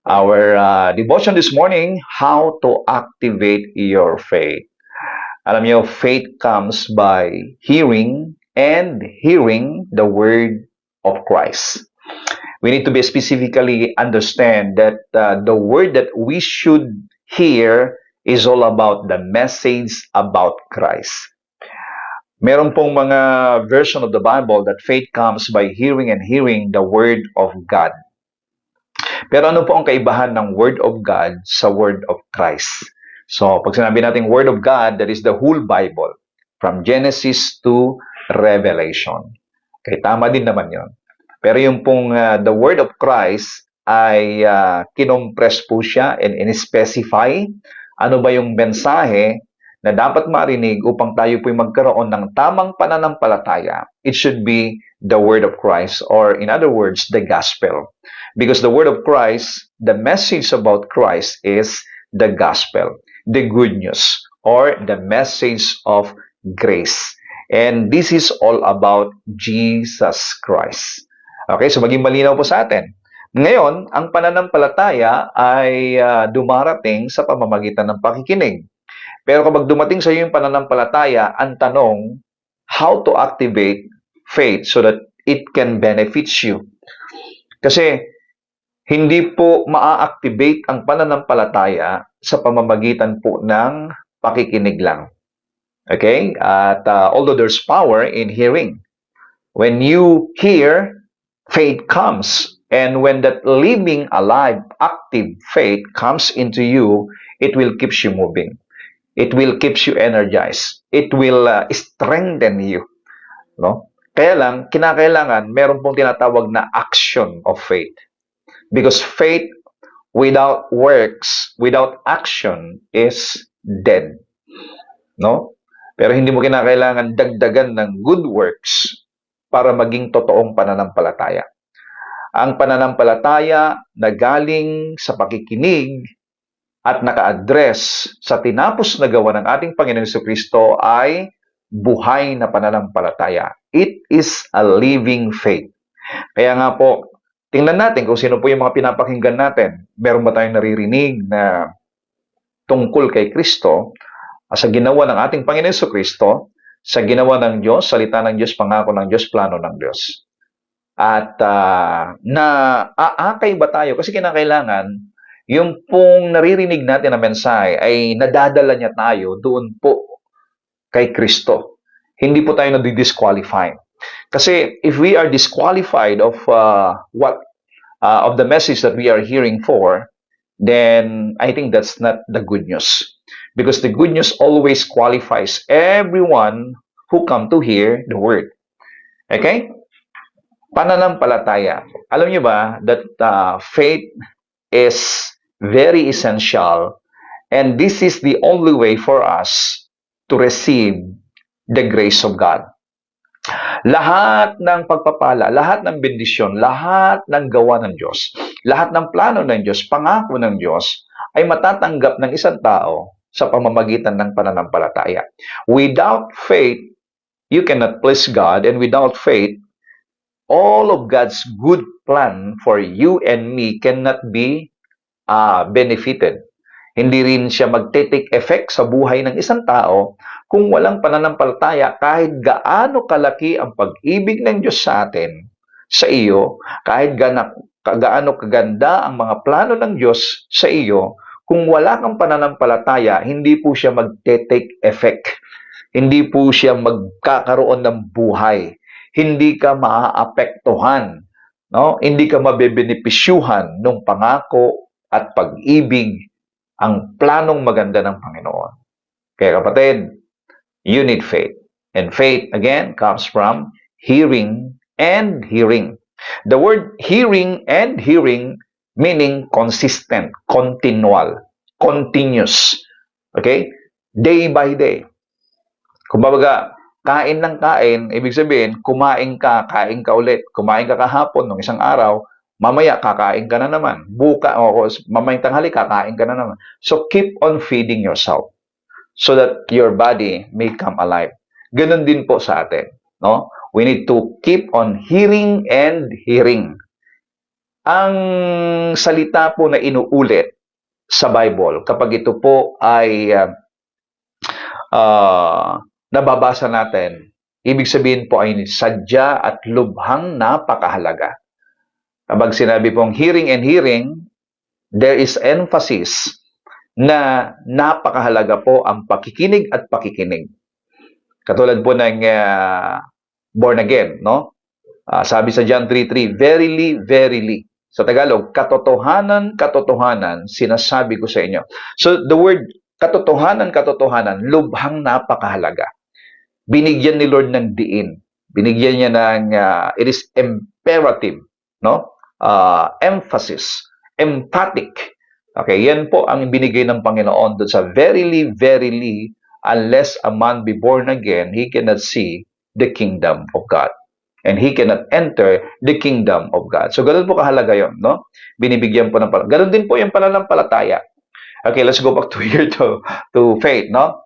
Our devotion this morning, how to activate your faith. Alam niyo, faith comes by hearing and hearing the word of Christ. We need to be specifically understand that the word that we should hear is all about the message about Christ. Meron pong mga version of the Bible that faith comes by hearing and hearing the word of God. Pero ano po ang kaibahan ng Word of God sa Word of Christ? So, pag sinabi natin Word of God, that is the whole Bible, from Genesis to Revelation. Okay, tama din naman yon. Pero yung pong the Word of Christ ay kinompress po siya and in-specify ano ba yung mensahe na dapat marinig upang tayo po'y magkaroon ng tamang pananampalataya. It should be the Word of Christ, or in other words, the Gospel. Because the Word of Christ, the message about Christ is the Gospel, the good news, or the message of grace. And this is all about Jesus Christ. Okay, so maging malinaw po sa atin. Ngayon, ang pananampalataya ay dumarating sa pamamagitan ng pakikinig. Pero kapag dumating sa iyo yung pananampalataya, ang tanong, how to activate faith so that it can benefit you? Kasi hindi po maa-activate ang pananampalataya sa pamamagitan po ng pakikinig lang. Okay? At although there's power in hearing, when you hear, faith comes. And when that living, alive, active faith comes into you, it will keep you moving. It will keep you energized. It will strengthen you. No? Kaya lang, kinakailangan, meron pong tinatawag na action of faith. Because faith without works, without action, is dead. No? Pero hindi mo kinakailangan dagdagan ng good works para maging totoong pananampalataya. Ang pananampalataya na galing sa pakikinig at naka-address sa tinapos na gawa ng ating Panginoon Jesucristo ay buhay na pananampalataya. It is a living faith. Kaya nga po, tingnan natin kung sino po yung mga pinapakinggan natin. Meron ba tayong naririnig na tungkol kay Kristo, sa ginawa ng ating Panginoon Jesucristo, sa ginawa ng Diyos, salita ng Diyos, pangako ng Diyos, plano ng Diyos. At naaakay ba tayo? Kasi kinakailangan yung pong naririnig natin na mensahe ay nadadala niya tayo doon po kay Kristo. Hindi po tayo na-disqualify. Kasi if we are disqualified of of the message that we are hearing for, then I think that's not the good news. Because the good news always qualifies everyone who come to hear the word. Okay? Pananampalataya. Alam niyo ba that faith is very essential, and this is the only way for us to receive the grace of God. Lahat ng pagpapala, lahat ng bendisyon, lahat ng gawa ng Diyos, lahat ng plano ng Diyos, pangako ng Diyos, ay matatanggap ng isang tao sa pamamagitan ng pananampalataya. Without faith, you cannot please God, and without faith, all of God's good plan for you and me cannot be benefited. Hindi rin siya magte-take effect sa buhay ng isang tao kung walang pananampalataya kahit gaano kalaki ang pag-ibig ng Diyos sa atin, sa iyo, kahit gaano kaganda ang mga plano ng Diyos sa iyo, kung wala kang pananampalataya, hindi po siya magte-take effect. Hindi po siya magkakaroon ng buhay. Hindi ka maaapektuhan, no? Hindi ka mabebenepisyuhan ng pangako at pag-ibig, ang planong maganda ng Panginoon. Kaya kapatid, you need faith. And faith, again, comes from hearing and hearing. The word hearing and hearing meaning consistent, continual, continuous. Okay? Day by day. Kumbaga, kain ng kain, ibig sabihin, kumain ka, kain ka ulit. Kumain ka kahapon ng isang araw, mamaya kakain ka na naman. Mamayang tanghali kakain ka na naman. So keep on feeding yourself so that your body may come alive. Ganun din po sa atin, no? We need to keep on hearing and hearing. Ang salita po na inuulit sa Bible, kapag ito po ay nababasa natin, ibig sabihin po ay sadya at lubhang napakahalaga. Kapag sinabi pong hearing and hearing, there is emphasis na napakahalaga po ang pakikinig at pakikinig. Katulad po ng born again, no? Sabi sa John 3:3, verily, verily. Sa Tagalog, katotohanan, katotohanan, sinasabi ko sa inyo. So, the word katotohanan, katotohanan, lubhang napakahalaga. Binigyan ni Lord ng diin. Binigyan niya ng, it is imperative, no? Emphasis, emphatic. Okay, yan po ang binigay ng Panginoon doon sa verily, verily, unless a man be born again, he cannot see the kingdom of God. And he cannot enter the kingdom of God. So, ganun po kahalaga yun, no? Binibigyan po ng ganun din po yung pananampalataya. Okay, let's go back to here to faith, no?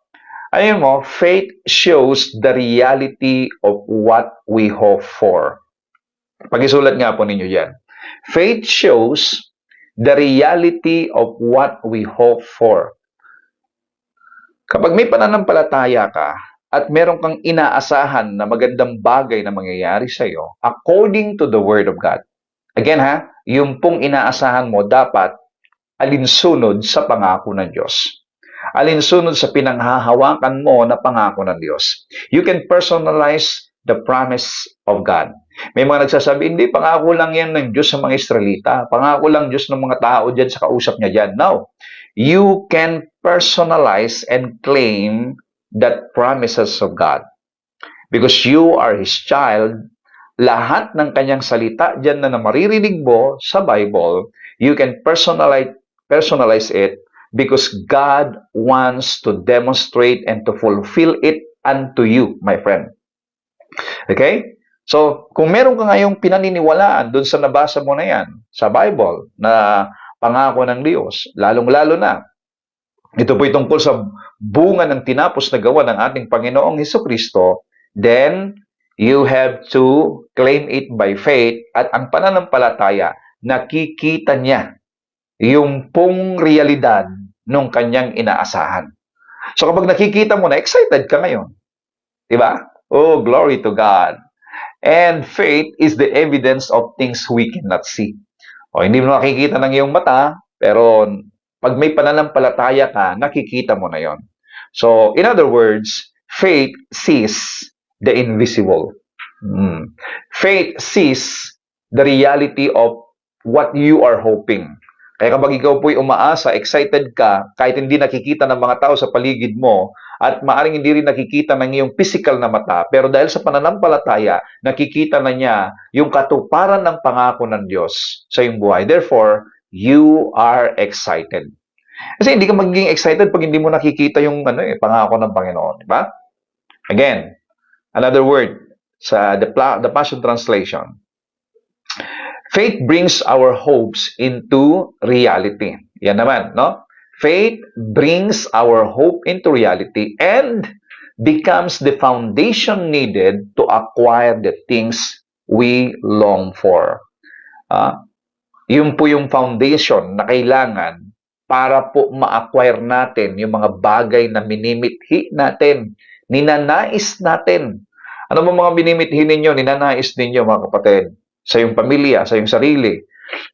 Ayun mo, faith shows the reality of what we hope for. Pag-isulat nga po ninyo yan. Faith shows the reality of what we hope for. Kapag may pananampalataya ka, at meron kang inaasahan na magandang bagay na mangyayari sa iyo according to the Word of God. Again yung pong inaasahan mo dapat alinsunod sa pangako ng Diyos. Alinsunod sa pinanghahawakan mo na pangako ng Diyos. You can personalize the promise of God. May mga nagsasabi, hindi, pangako lang yan ng Diyos sa mga Israelita. Pangako lang Diyos ng mga tao dyan sa kausap niya dyan. No. You can personalize and claim that promises of God. Because you are His child, lahat ng kanyang salita dyan na maririnig mo sa Bible, you can personalize it because God wants to demonstrate and to fulfill it unto you, my friend. Okay? So, kung meron ka ngayong pinaniniwalaan dun sa nabasa mo na yan, sa Bible, na pangako ng Diyos, lalong-lalo na, ito po'y tungkol sa bunga ng tinapos na gawa ng ating Panginoong Hesukristo, then you have to claim it by faith at ang pananampalataya, nakikita niya yung pong realidad nung kanyang inaasahan. So kapag nakikita mo na, excited ka ngayon. Diba? Oh, glory to God. And faith is the evidence of things we cannot see. O, hindi mo nakikita ng iyong mata, pero pag may pananampalataya ka, nakikita mo na yon. So, in other words, faith sees the invisible. Faith sees the reality of what you are hoping. Kaya kapag ikaw po'y umaasa, excited ka, kahit hindi nakikita ng mga tao sa paligid mo, at maaring hindi rin nakikita ng iyong physical na mata, pero dahil sa pananampalataya, nakikita na niya yung katuparan ng pangako ng Diyos sa iyong buhay. Therefore, you are excited. Kasi hindi ka magiging excited pag hindi mo nakikita yung pangako ng Panginoon, di ba? Again, another word sa the Passion Translation. Faith brings our hopes into reality. Yan naman, no? Faith brings our hope into reality and becomes the foundation needed to acquire the things we long for. Yun po yung foundation na kailangan para po ma-acquire natin yung mga bagay na minimithi natin, ninanais natin. Ano mo mga minimithi ninyo, ninanais ninyo mga kapatid? Sa iyong pamilya, sa iyong sarili,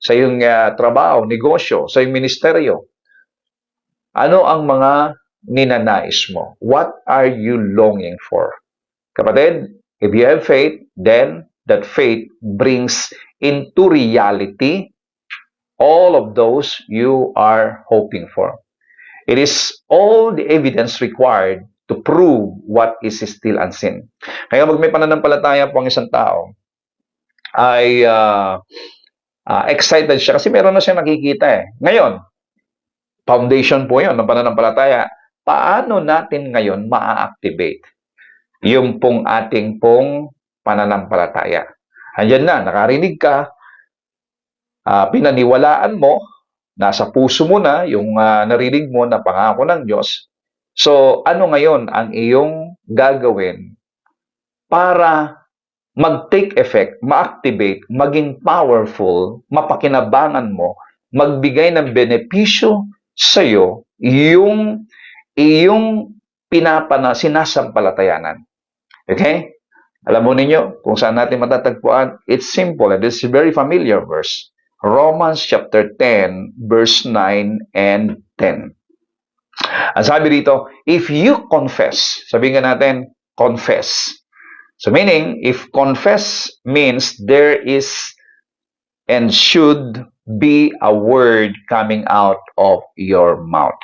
sa iyong trabaho, negosyo, sa iyong ministeryo. Ano ang mga ninanais mo? What are you longing for? Kapatid, if you have faith, then that faith brings into reality all of those you are hoping for. It is all the evidence required to prove what is still unseen. Kaya pag may pananampalataya po ang isang tao, ay excited siya kasi meron na siyang nakikita eh. Ngayon, foundation po yun ng pananampalataya. Paano natin ngayon ma-activate yung pong ating pong pananampalataya? Andiyan na, nakarinig ka, pinaniwalaan mo, nasa puso mo na yung narinig mo na pangako ng Diyos. So, ano ngayon ang iyong gagawin para mag-take effect, ma-activate, maging powerful, mapakinabangan mo, magbigay ng benepisyo sa'yo, yung iyong sinasampalatayanan. Okay? Alam mo ninyo kung saan natin matatagpuan? It's simple and this is a very familiar verse. Romans chapter 10, verse 9 and 10. Ang sabi dito, if you confess, sabihin nga natin, confess. So meaning, if confess means there is and should be a word coming out of your mouth.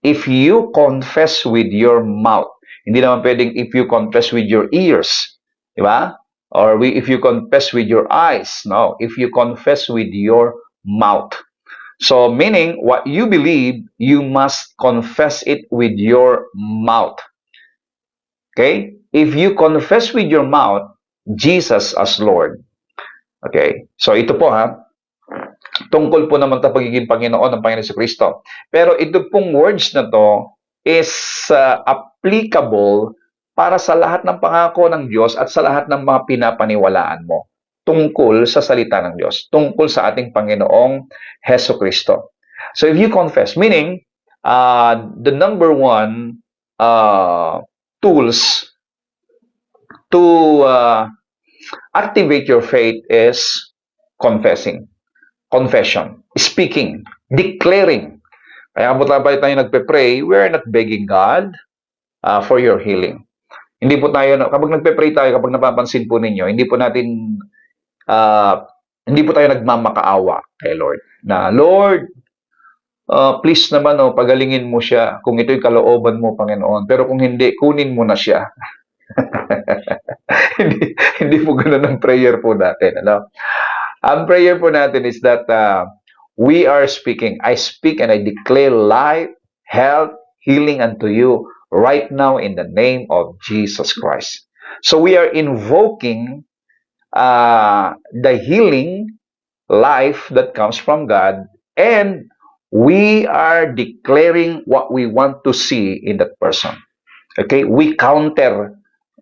If you confess with your mouth, hindi naman pwedeng if you confess with your ears, di ba? Or if you confess with your eyes, no. If you confess with your mouth. So meaning, what you believe, you must confess it with your mouth. Okay? If you confess with your mouth, Jesus as Lord. Okay? So ito po tungkol po naman sa pagiging Panginoon ng Panginoon Kristo. Pero ito pong words na to is applicable para sa lahat ng pangako ng Diyos at sa lahat ng mga pinapaniwalaan mo tungkol sa salita ng Diyos, tungkol sa ating Panginoong Heso Kristo. So if you confess, meaning the number one tools to activate your faith is confessing. Confession, speaking, declaring. Kaya kapag tayo nagpe-pray, we're not begging God for your healing. Hindi po tayo, kapag nagpe-pray tayo, kapag napapansin po ninyo, hindi po tayo nagmamakaawa kay Lord. Na, Lord, please naman, pagalingin mo siya kung ito'y kalooban mo, Panginoon. Pero kung hindi, kunin mo na siya. hindi po ganun ang prayer po natin. Ano? Ang prayer po natin is that we are speaking. I speak and I declare life, health, healing unto you right now in the name of Jesus Christ. So we are invoking the healing life that comes from God, and we are declaring what we want to see in that person. Okay? We counter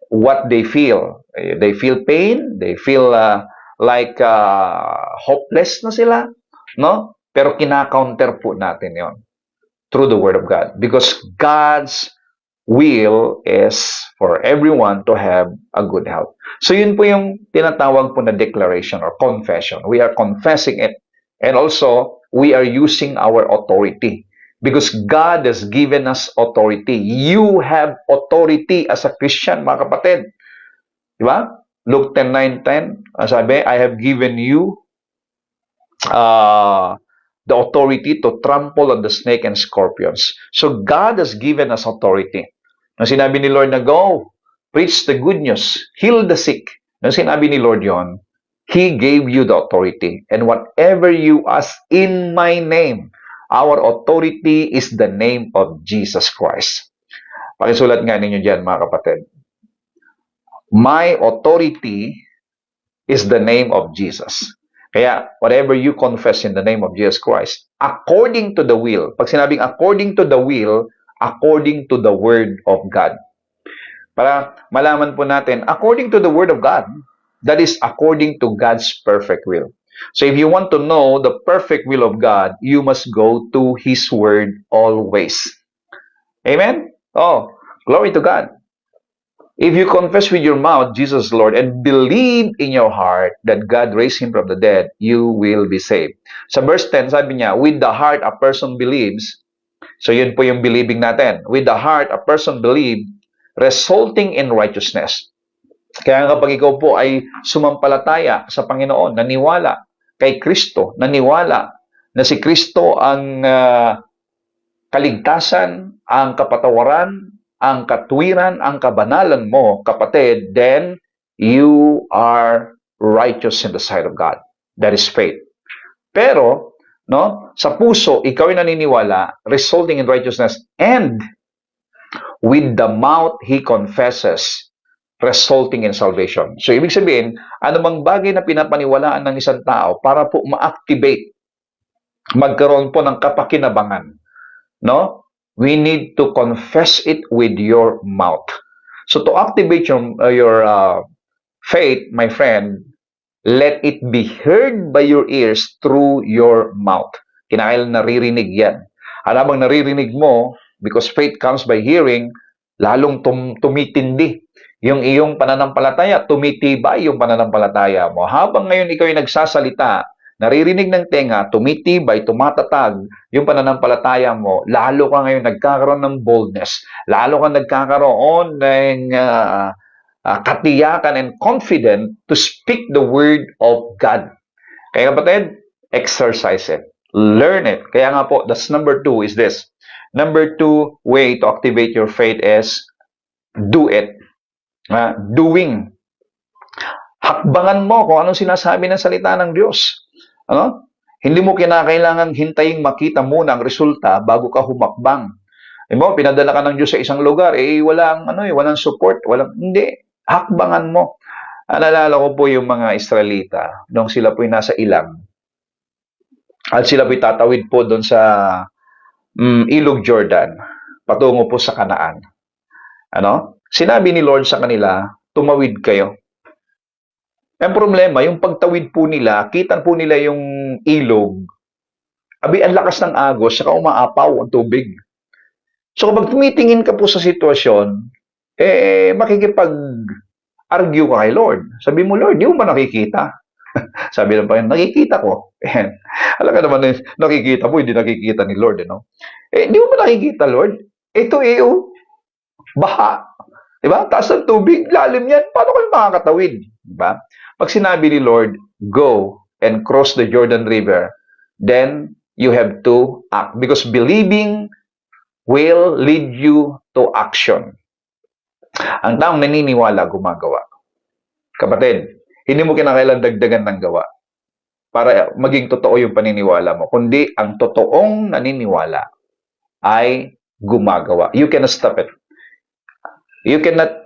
what they feel. They feel pain, they feel like hopeless na sila, no? Pero kina-counter po natin yon through the Word of God. Because God's will is for everyone to have a good health. So yun po yung tinatawag po na declaration or confession. We are confessing it. And also, we are using our authority. Because God has given us authority. You have authority as a Christian, mga kapatid. Diba? Luke 10:9-10, sabi, I have given you the authority to trample on the snake and scorpions. So God has given us authority. Nang sinabi ni Lord na go, preach the good news, heal the sick. Nang sinabi ni Lord yon, He gave you the authority. And whatever you ask in my name, our authority is the name of Jesus Christ. Pakisulat nga ninyo dyan, mga kapatid. My authority is the name of Jesus. Kaya, whatever you confess in the name of Jesus Christ, according to the will, pag sinabing according to the will, according to the Word of God. Para malaman po natin, according to the Word of God, that is according to God's perfect will. So if you want to know the perfect will of God, you must go to His Word always. Amen? Oh, glory to God. If you confess with your mouth Jesus Lord and believe in your heart that God raised Him from the dead, you will be saved. Sa verse 10, sabi niya, with the heart a person believes. So yun po yung believing natin. With the heart a person believes, resulting in righteousness. Kaya kapag ikaw po ay sumampalataya sa Panginoon, naniwala kay Kristo, naniwala na si Kristo ang kaligtasan, ang kapatawaran, ang katwiran, ang kabanalan mo, kapatid, then you are righteous in the sight of God. That is faith. Pero, no, sa puso, ikaw ay naniniwala, resulting in righteousness, and with the mouth he confesses, resulting in salvation. So, ibig sabihin, anumang bagay na pinapaniwalaan ng isang tao para po ma-activate, magkaroon po ng kapakinabangan, no? We need to confess it with your mouth. So to activate your faith, my friend, let it be heard by your ears through your mouth. Kinakailan naririnig yan. Habang naririnig mo, because faith comes by hearing, lalong tumitindi yung iyong pananampalataya, tumitibay yung pananampalataya mo. Habang ngayon ikaw ay nagsasalita, naririnig ng tenga, tumitibay, tumatatag yung pananampalataya mo, lalo ka ngayon nagkakaroon ng boldness, lalo ka nagkakaroon ng katiyakan and confident to speak the word of God. Kaya kapatid, exercise it. Learn it. Kaya nga po, that's number 2 is this. Number 2 way to activate your faith is do it. Doing. Hakbangan mo kung anong sinasabi ng salita ng Diyos. Ano? Hindi mo kinakailangan hintaying makita muna ang resulta bago ka humakbang. Mo, pinadala ka ng Diyos sa isang lugar, walang support, hindi. Hakbangan mo. Naalala ko po yung mga Israelita nung sila po'y nasa ilang. At sila po'y tatawid po doon sa Ilog Jordan, patungo po sa Kanaan. Sinabi ni Lord sa kanila, tumawid kayo. Ang problema, yung pagtawid po nila, kita po nila yung ilog, ang lakas ng agos, saka umaapaw ang tubig. So kapag tumitingin ka po sa sitwasyon, makikipag-argue ka kay Lord. Sabi mo, Lord, di mo ba nakikita? Sabi ng Panginoon, nakikita ko. Alam ka naman, nakikita mo, hindi nakikita ni Lord. Di mo ba nakikita, Lord? Ito baha. Diba? Taas ng tubig, lalim yan. Paano kayo makakatawid? Diba? Pag sinabi ni Lord, go and cross the Jordan River, then you have to act. Because believing will lead you to action. Ang taong naniniwala, gumagawa. Kapatid, hindi mo kinakailan dagdagan ng gawa para maging totoo yung paniniwala mo. Kundi ang totoong naniniwala ay gumagawa. You cannot stop it. You cannot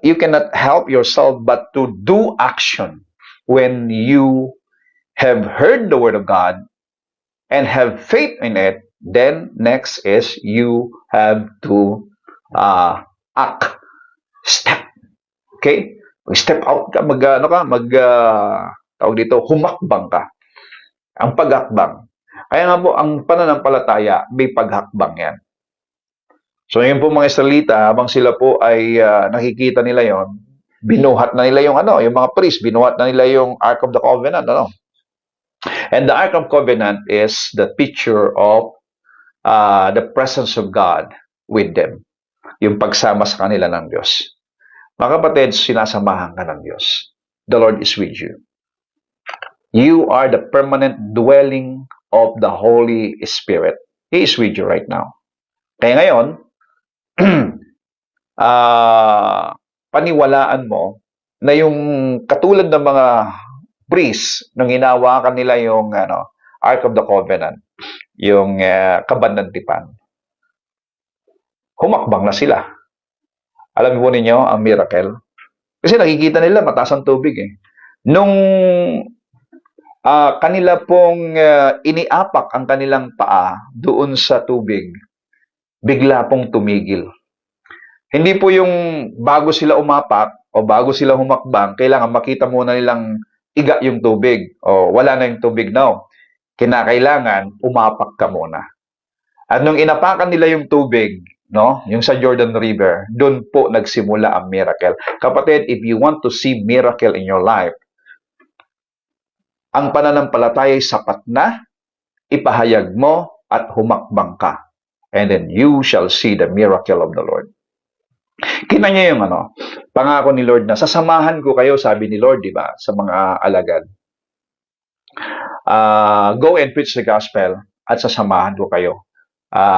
help yourself but to do action when you have heard the word of God and have faith in it. Then next is you have to act. Step. Okay? Step out ka, tawag dito, humakbang ka. Ang paghakbang. Kaya nga po, ang pananampalataya, may paghakbang yan. So, yun po mga Israelita, habang sila po ay nakikita nila yon, binuhat na nila yung yung mga priest, binuhat na nila yung Ark of the Covenant, And the Ark of Covenant is the picture of the presence of God with them. Yung pagsama sa kanila ng Diyos. Mga kapatid, sinasamahan ka ng Diyos. The Lord is with you. You are the permanent dwelling of the Holy Spirit. He is with you right now. Kaya ngayon, paniwalaan mo na yung katulad ng mga priests nung hinawakan nila yung Ark of the Covenant, yung kabanantipan. Humakbang na sila. Alam mo ninyo ang miracle? Kasi nakikita nila mataas ang tubig Nung kanila pong iniapak ang kanilang paa doon sa tubig, bigla pong tumigil. Hindi po yung bago sila umapak o bago sila humakbang, kailangan makita muna nilang iga yung tubig o wala na yung tubig now. Kinakailangan umapak ka muna. At nung inapakan nila yung tubig, yung sa Jordan River, doon po nagsimula ang miracle. Kapatid, if you want to see miracle in your life, ang pananampalataya ay sapat na, ipahayag mo at humakbang ka. And then you shall see the miracle of the Lord. Kita niyo yung pangako ni Lord na sasamahan ko kayo, sabi ni Lord, di ba, sa mga alagad. Go and preach the gospel at sasamahan ko kayo.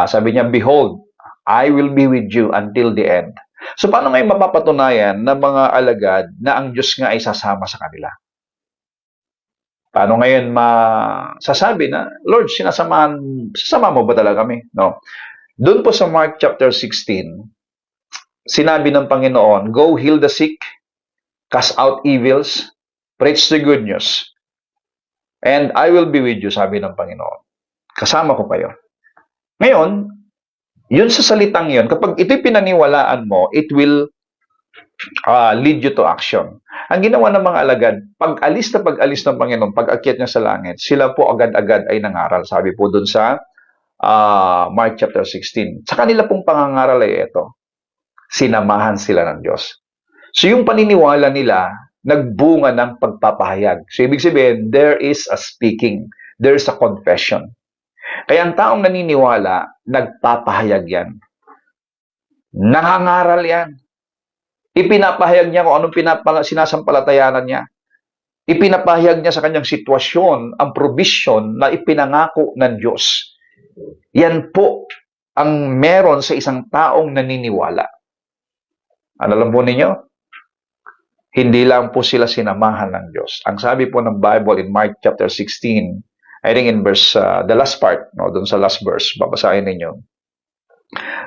Sabi niya, behold, I will be with you until the end. So, paano ngayon mapapatunayan ng mga alagad na ang Diyos nga ay sasama sa kanila? Paano ngayon masasabi na, Lord, sasama mo ba talaga kami? No. Doon po sa Mark chapter 16, sinabi ng Panginoon, go heal the sick, cast out evils, preach the good news, and I will be with you, sabi ng Panginoon. Kasama ko kayo. Ngayon, yun sa salitang yun, kapag ito'y pinaniwalaan mo, it will lead you to action. Ang ginawa ng mga alagad, pag-alis ng Panginoon, pag-akyat niya sa langit, sila po agad-agad ay nangaral. Sabi po dun sa Mark chapter 16. Sa kanila pong pangangaral ay ito, sinamahan sila ng Diyos. So yung paniniwala nila, nagbunga ng pagpapahayag. So ibig sabihin, there is a speaking, there is a confession. Kaya ang taong naniniwala, nagpapahayag yan. Nangangaral yan. Ipinapahayag niya kung anong sinasampalatayanan niya. Ipinapahayag niya sa kanyang sitwasyon ang provision na ipinangako ng Diyos. Yan po ang meron sa isang taong naniniwala. Ano alam po ninyo? Hindi lang po sila sinamahan ng Diyos. Ang sabi po ng Bible in Mark chapter 16, I think in verse, the last part, no, dun sa last verse, babasahin ninyo.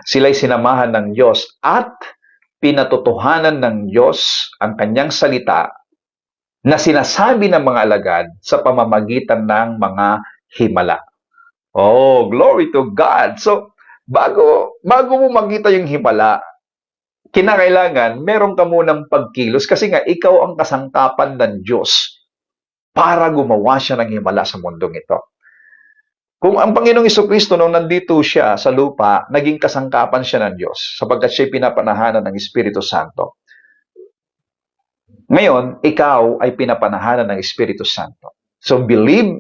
Sila'y sinamahan ng Diyos at pinatotohanan ng Diyos ang kanyang salita na sinasabi ng mga alagad sa pamamagitan ng mga himala. Oh, glory to God! So, bago mo makita yung himala, kinakailangan meron ka munang pagkilos kasi nga ikaw ang kasangkapan ng Diyos para gumawa siya ng himala sa mundong ito. Kung ang Panginoong Jesucristo nung nandito siya sa lupa, naging kasangkapan siya ng Diyos sapagkat siya'y pinapanahanan ng Espiritu Santo. Ngayon, ikaw ay pinapanahanan ng Espiritu Santo. So believe,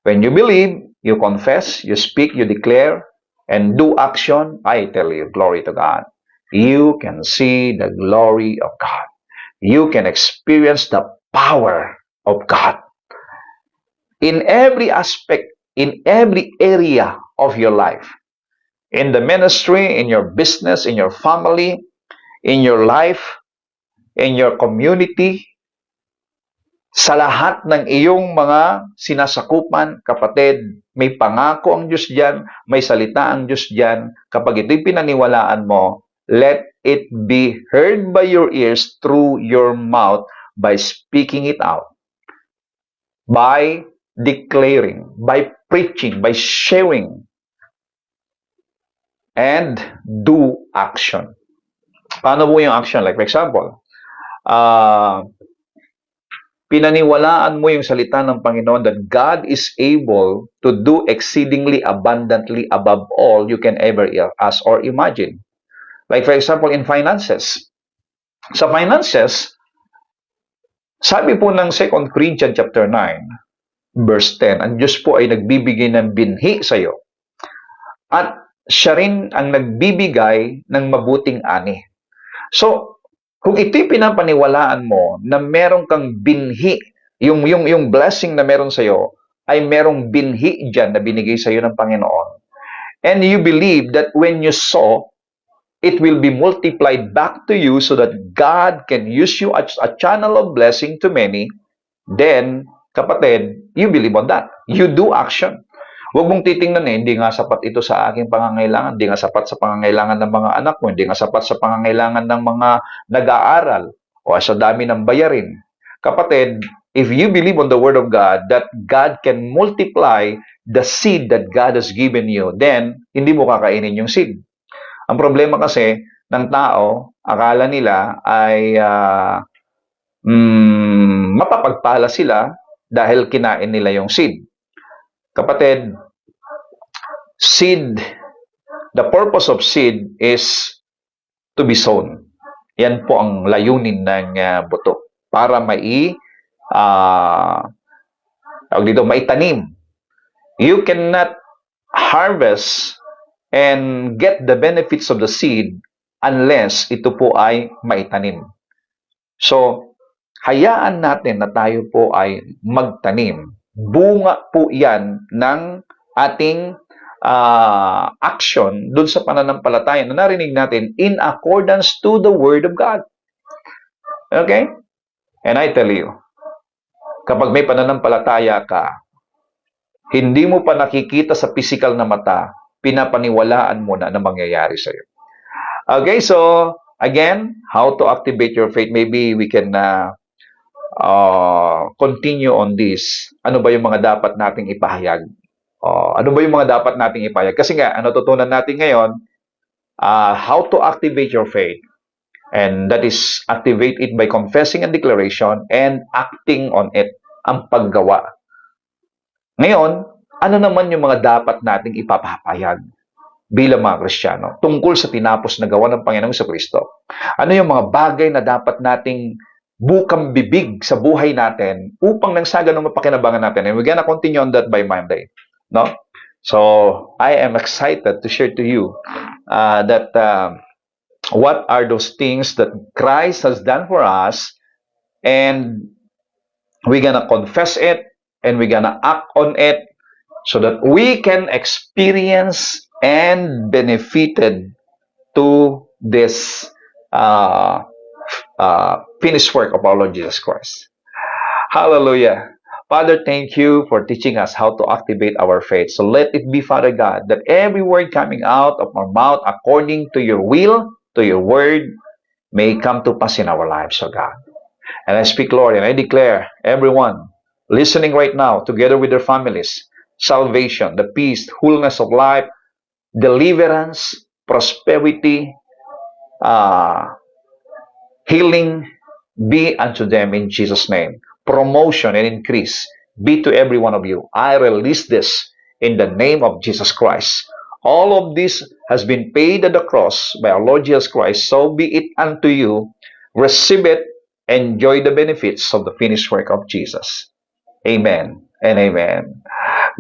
when you believe, you confess, you speak, you declare, and do action, I tell you, glory to God. You can see the glory of God. You can experience the power of God. In every aspect, in every area of your life, in the ministry, in your business, in your family, in your life, in your community, sa lahat ng iyong mga sinasakupan, kapatid, may pangako ang Diyos diyan, may salita ang Diyos diyan. Kapag ito'y pinaniwalaan mo, let it be heard by your ears through your mouth by speaking it out, by declaring, by preaching, by sharing, and do action. Paano po yung action? Like for example, pinaniwalaan mo yung salita ng Panginoon that God is able to do exceedingly abundantly above all you can ever ask or imagine. Like for example, in finances. Sa finances, sabi po ng 2 Corinthians chapter 9, verse 10, ang Diyos po ay nagbibigay ng binhi sa iyo. At siya rin ang nagbibigay ng mabuting ani. So, kung ito'y pinapaniwalaan mo na meron kang binhi, yung blessing na meron sa iyo, ay merong binhi dyan na binigay sa iyo ng Panginoon. And you believe that when you sow, it will be multiplied back to you so that God can use you as a channel of blessing to many, then, kapatid, you believe on that. You do action. Huwag mong titingnan hindi nga sapat ito sa aking pangangailangan, hindi nga sapat sa pangangailangan ng mga anak ko, hindi nga sapat sa pangangailangan ng mga nag-aaral o sa dami ng bayarin. Kapatid, if you believe on the Word of God that God can multiply the seed that God has given you, then hindi mo kakainin yung seed. Ang problema kasi ng tao, akala nila ay mapapagpala sila dahil kinain nila yung seed. Kapatid, seed, the purpose of seed is to be sown. Yan po ang layunin ng buto para maitanim. You cannot harvest and get the benefits of the seed unless ito po ay maitanim. So, hayaan natin na tayo po ay magtanim. Bunga po yan ng ating action dun sa pananampalataya na narinig natin in accordance to the Word of God. Okay? And I tell you, kapag may pananampalataya ka, hindi mo pa nakikita sa physical na mata, pinapaniwalaan mo na mangyayari sa iyo. Okay, so again, how to activate your faith? Maybe we can continue on this. Ano ba yung mga dapat nating ipahayag? Ano ba yung mga dapat nating ipahayag? Kasi nga, ang natutunan natin ngayon, how to activate your faith. And that is activate it by confessing and declaration and acting on it, ang paggawa. Ngayon, ano naman yung mga dapat nating ipapahayag bilang mga Kristiyano tungkol sa tinapos na gawa ng Panginoong Kristo? Ano yung mga bagay na dapat nating bukang bibig sa buhay natin upang nang sa ganun mapakinabangan natin? And we're gonna continue on that by Monday. No? So, I am excited to share to you that what are those things that Christ has done for us, and we're gonna confess it and we're gonna act on it so that we can experience and benefited to this finished work of our Lord Jesus Christ. Hallelujah. Father, thank you for teaching us how to activate our faith. So let it be, Father God, that every word coming out of our mouth according to your will, to your word, may come to pass in our lives, oh God. And I speak, Lord, and I declare everyone listening right now, together with their families, salvation, the peace, wholeness of life, deliverance, prosperity, healing be unto them in Jesus' name. Promotion and increase be to every one of you. I release this in the name of Jesus Christ. All of this has been paid at the cross by our Lord Jesus Christ. So be it unto you. Receive it. Enjoy the benefits of the finished work of Jesus. Amen and amen.